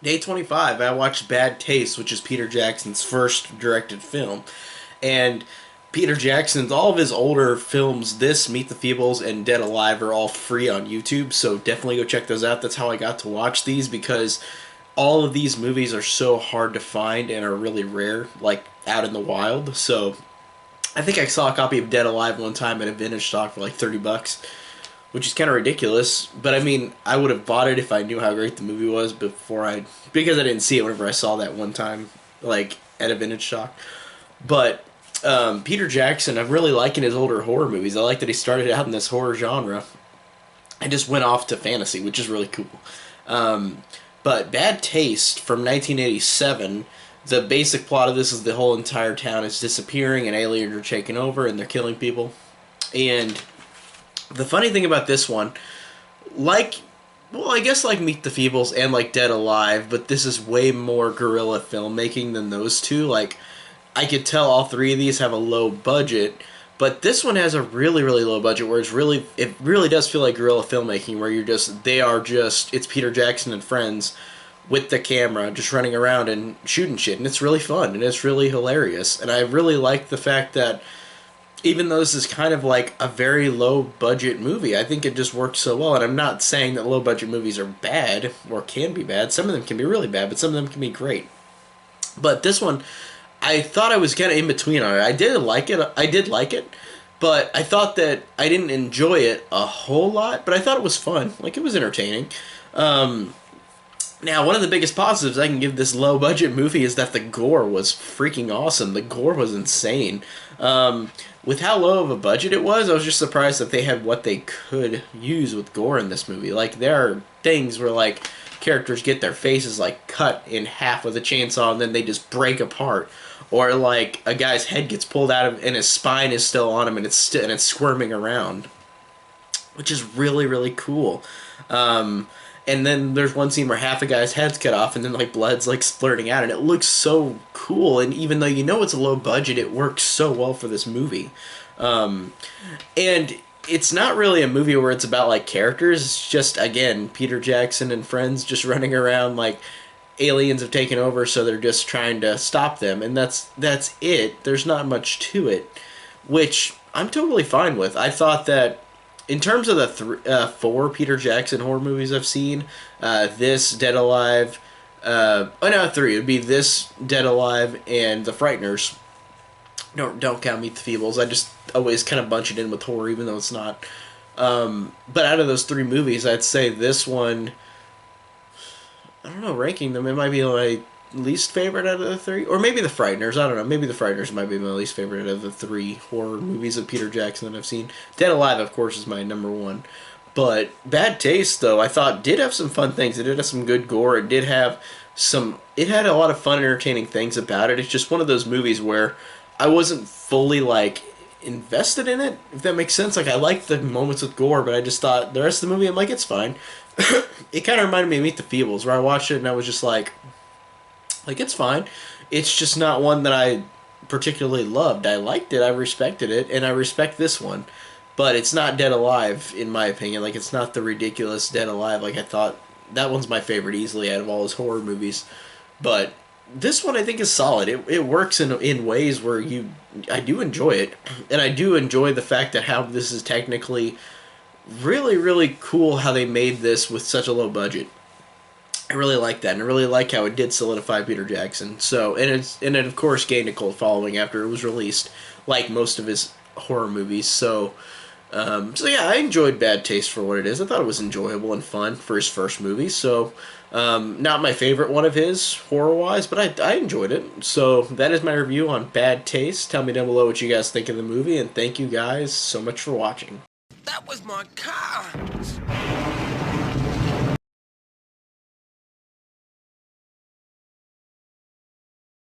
Day 25, I watched Bad Taste, which is Peter Jackson's first directed film. And Peter Jackson's, all of his older films, this, Meet the Feebles, and Dead Alive, are all free on YouTube, so definitely go check those out. That's how I got to watch these, because all of these movies are so hard to find and are really rare, like out in the wild. So I think I saw a copy of Dead Alive one time at a vintage stock for like $30, which is kind of ridiculous. But I mean, I would have bought it if I knew how great the movie was because I didn't see it whenever I saw that one time, like at a vintage stock. But Peter Jackson, I'm really liking his older horror movies. I like that he started out in this horror genre and just went off to fantasy, which is really cool. But Bad Taste from 1987, the basic plot of this is the whole entire town is disappearing and aliens are taking over and they're killing people. And the funny thing about this one, I guess like Meet the Feebles and like Dead Alive, but this is way more guerrilla filmmaking than those two. Like, I could tell all three of these have a low budget, but this one has a really, really low budget where it really does feel like guerrilla filmmaking, where it's Peter Jackson and friends with the camera just running around and shooting shit, and it's really fun and it's really hilarious. And I really like the fact that even though this is kind of like a very low budget movie, I think it just works so well. And I'm not saying that low budget movies are bad or can be bad. Some of them can be really bad, but some of them can be great. But this one, I thought I was kind of in between on it. I did like it, but I thought that I didn't enjoy it a whole lot, but I thought it was fun. Like, it was entertaining. Now, one of the biggest positives I can give this low-budget movie is that the gore was freaking awesome. The gore was insane. With how low of a budget it was, I was just surprised that they had what they could use with gore in this movie. Like, there are things where, like, characters get their faces, like, cut in half with a chainsaw and then they just break apart. Or, like, a guy's head gets pulled out of and his spine is still on him and it's squirming around. Which is really, really cool. And then there's one scene where half a guy's head's cut off and then like blood's like splurting out, and it looks so cool. And even though you know it's a low budget, it works so well for this movie. And it's not really a movie where it's about like characters. It's just, again, Peter Jackson and friends just running around, like aliens have taken over, so they're just trying to stop them. And that's it. There's not much to it, which I'm totally fine with. I thought that in terms of the four Peter Jackson horror movies I've seen, this, Dead Alive, three. It would be this, Dead Alive, and The Frighteners. Don't count Meet the Feebles. I just always kind of bunch it in with horror, even though it's not. But out of those three movies, I'd say this one, I don't know, ranking them, it might be my least favorite out of the three. Or maybe The Frighteners, I don't know. Maybe The Frighteners might be my least favorite out of the three horror movies of Peter Jackson that I've seen. Dead Alive, of course, is my number one. But Bad Taste, though, I thought did have some fun things. It did have some good gore. It had a lot of fun, entertaining things about it. It's just one of those movies where I wasn't fully, like, invested in it, if that makes sense. Like, I liked the moments with gore, but I just thought the rest of the movie, I'm like, it's fine. It kind of reminded me of Meet the Feebles, where I watched it and I was just like, it's fine. It's just not one that I particularly loved. I liked it, I respected it, and I respect this one. But it's not Dead Alive, in my opinion. Like, it's not the ridiculous Dead Alive. Like, I thought that one's my favorite easily out of all his horror movies. But this one I think is solid. It works in ways where I do enjoy it. And I do enjoy the fact that how this is technically really, really cool how they made this with such a low budget. I really like that, and I really like how it did solidify Peter Jackson. So, and it of course gained a cult following after it was released, like most of his horror movies. So yeah, I enjoyed Bad Taste for what it is. I thought it was enjoyable and fun for his first movie. So, not my favorite one of his horror-wise, but I enjoyed it. So that is my review on Bad Taste. Tell me down below what you guys think of the movie, and thank you guys so much for watching. That was my car!